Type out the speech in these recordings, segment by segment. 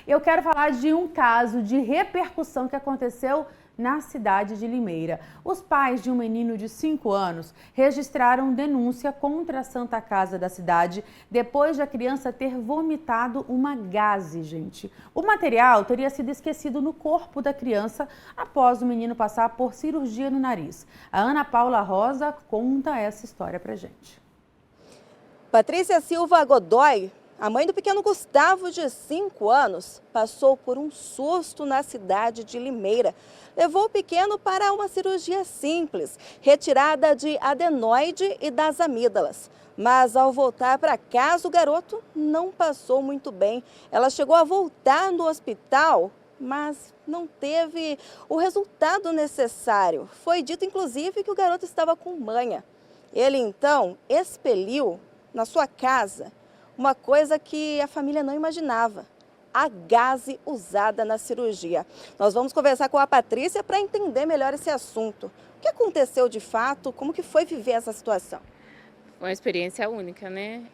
Eu quero falar de um caso de repercussão que aconteceu na cidade de Limeira. Os pais de um menino de 5 anos registraram denúncia contra a Santa Casa da cidade depois da criança ter vomitado uma gaze, gente. O material teria sido esquecido no corpo da criança após o menino passar por cirurgia no nariz. A Ana Paula Rosa conta essa história pra gente. Patrícia Silva Godoy, a mãe do pequeno Gustavo, de 5 anos, passou por um susto na cidade de Limeira. Levou o pequeno para uma cirurgia simples, retirada de adenoide e das amígdalas. Mas ao voltar para casa, o garoto não passou muito bem. Ela chegou a voltar no hospital, mas não teve o resultado necessário. Foi dito, inclusive, que o garoto estava com manha. Ele, então, expeliu na sua casa uma coisa que a família não imaginava: a gaze usada na cirurgia. Nós vamos conversar com a Patrícia para entender melhor esse assunto. O que aconteceu de fato? Como que foi viver essa situação? Foi uma experiência única, né?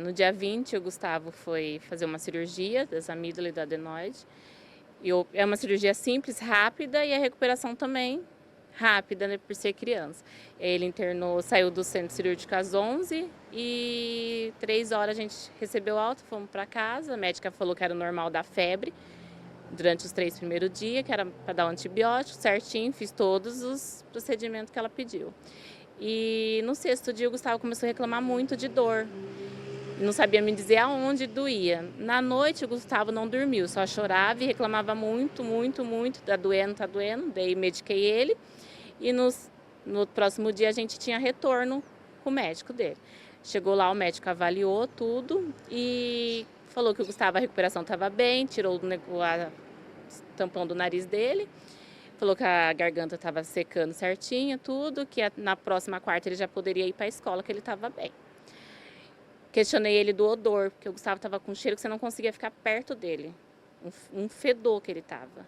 No dia 20, o Gustavo foi fazer uma cirurgia das amígdalas e do adenoide. É uma cirurgia simples, rápida, e a recuperação também rápida, né, por ser criança. Ele internou, saiu do centro cirúrgico às 11 e 3 horas a gente recebeu alta, fomos para casa. A médica falou que era o normal da febre durante os 3 primeiros dias, que era para dar um antibiótico certinho, fiz todos os procedimentos que ela pediu. E no 6º dia o Gustavo começou a reclamar muito de dor. Não sabia me dizer aonde doía. Na noite o Gustavo não dormiu, só chorava e reclamava muito, tá doendo, tá doendo. Daí mediquei ele e no próximo dia a gente tinha retorno com o médico dele. Chegou lá, o médico avaliou tudo e falou que o Gustavo, a recuperação estava bem, tirou o tampão do nariz dele, falou que a garganta estava secando certinho, tudo, que na próxima quarta ele já poderia ir para a escola, que ele estava bem. Questionei ele do odor, porque o Gustavo estava com um cheiro que você não conseguia ficar perto dele. Um fedor que ele estava.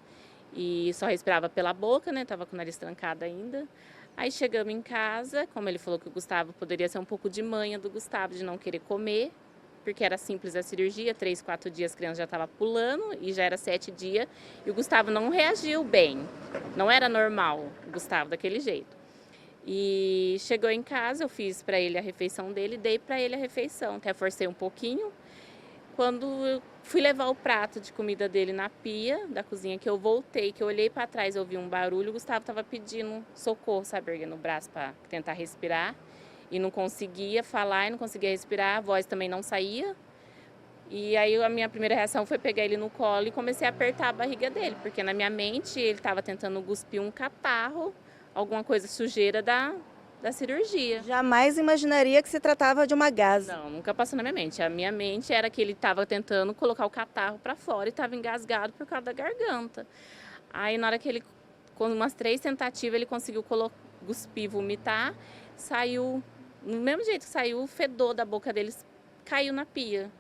E só respirava pela boca, né? Tava com o nariz trancado ainda. Aí chegamos em casa, como ele falou que o Gustavo poderia ser um pouco de manha do Gustavo, de não querer comer, porque era simples a cirurgia, 3, 4 dias a criança já estava pulando e já era 7 dias. E o Gustavo não reagiu bem. Não era normal o Gustavo daquele jeito. E chegou em casa, eu fiz para ele a refeição dele, dei para ele a refeição, até forcei um pouquinho. Quando eu fui levar o prato de comida dele na pia da cozinha, que eu voltei, que eu olhei para trás, eu ouvi um barulho, o Gustavo estava pedindo socorro, sabe, erguendo o braço para tentar respirar. E não conseguia falar, e não conseguia respirar, a voz também não saía. E aí a minha primeira reação foi pegar ele no colo e comecei a apertar a barriga dele, porque na minha mente ele estava tentando cuspir um catarro, alguma coisa sujeira da cirurgia. Jamais imaginaria que se tratava de uma gaze. Não, nunca passou na minha mente. A minha mente era que ele estava tentando colocar o catarro para fora e estava engasgado por causa da garganta. Aí na hora que ele, com umas 3 tentativas, ele conseguiu cuspir, vomitar, saiu, no mesmo jeito que saiu, o fedor da boca dele caiu na pia.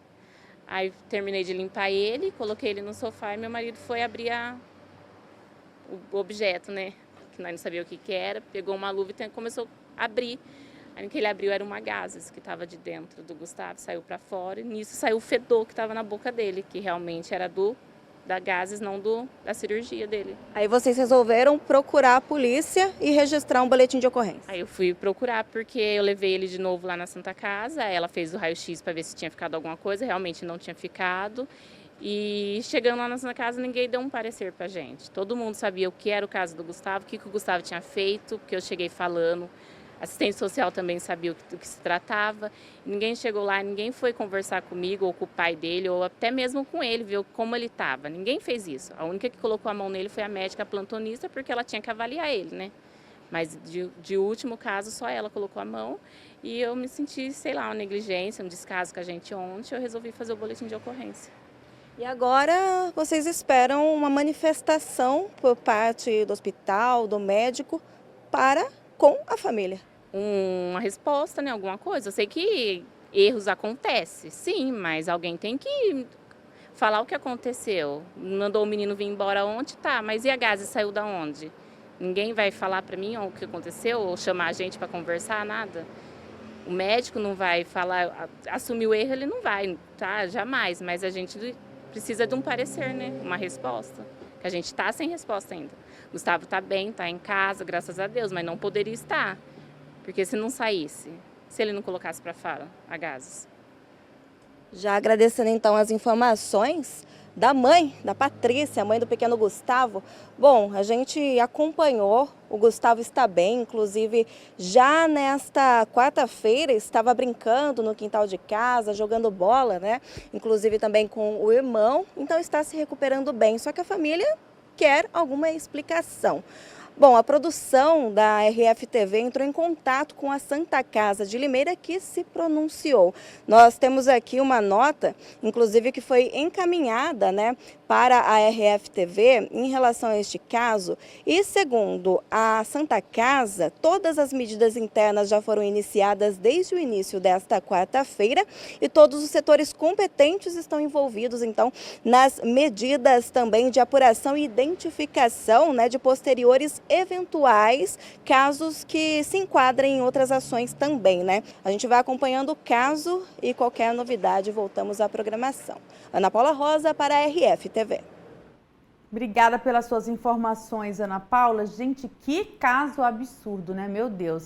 Aí terminei de limpar ele, coloquei ele no sofá e meu marido foi abrir o objeto, né? Que nós não sabíamos o que era, pegou uma luva e começou a abrir. Aí no que ele abriu era uma gases que estava de dentro do Gustavo, saiu para fora, e nisso saiu o fedor que estava na boca dele, que realmente era da gases, não da cirurgia dele. Aí vocês resolveram procurar a polícia e registrar um boletim de ocorrência. Aí eu fui procurar porque eu levei ele de novo lá na Santa Casa, ela fez o raio-x para ver se tinha ficado alguma coisa, realmente não tinha ficado. E chegando lá na Santa Casa, ninguém deu um parecer pra gente. Todo mundo sabia o que era o caso do Gustavo, o que o Gustavo tinha feito, porque eu cheguei falando. Assistente social também sabia do que se tratava. Ninguém chegou lá, ninguém foi conversar comigo ou com o pai dele, ou até mesmo com ele, ver como ele estava. Ninguém fez isso. A única que colocou a mão nele foi a médica plantonista, porque ela tinha que avaliar ele, né? Mas de último caso, só ela colocou a mão. E eu me senti, sei lá, uma negligência, um descaso com a gente ontem. Eu resolvi fazer o boletim de ocorrência. E agora vocês esperam uma manifestação por parte do hospital, do médico, com a família. Uma resposta, né? Alguma coisa. Eu sei que erros acontecem, sim, mas alguém tem que falar o que aconteceu. Mandou o menino vir embora ontem, tá, mas e a Gaze saiu da onde? Ninguém vai falar para mim o que aconteceu ou chamar a gente para conversar, nada? O médico não vai falar, assumir o erro, ele não vai, tá? Jamais, mas a gente precisa de um parecer, né? Uma resposta. Que a gente está sem resposta ainda. Gustavo está bem, está em casa, graças a Deus, mas não poderia estar. Porque se não saísse, se ele não colocasse para fora a gases. Já agradecendo então as informações da mãe, da Patrícia, mãe do pequeno Gustavo. Bom, a gente acompanhou, o Gustavo está bem, inclusive já nesta quarta-feira estava brincando no quintal de casa, jogando bola, né? Inclusive também com o irmão, então está se recuperando bem, só que a família quer alguma explicação. Bom, a produção da RF-TV entrou em contato com a Santa Casa de Limeira, que se pronunciou. Nós temos aqui uma nota, inclusive, que foi encaminhada, né, para a RF-TV em relação a este caso. E, segundo a Santa Casa, todas as medidas internas já foram iniciadas desde o início desta quarta-feira e todos os setores competentes estão envolvidos, então, nas medidas também de apuração e identificação, né, de posteriores eventuais casos que se enquadrem em outras ações também, né? A gente vai acompanhando o caso e qualquer novidade voltamos à programação. Ana Paula Rosa para a RF-TV. Obrigada pelas suas informações, Ana Paula. Gente, que caso absurdo, né? Meu Deus.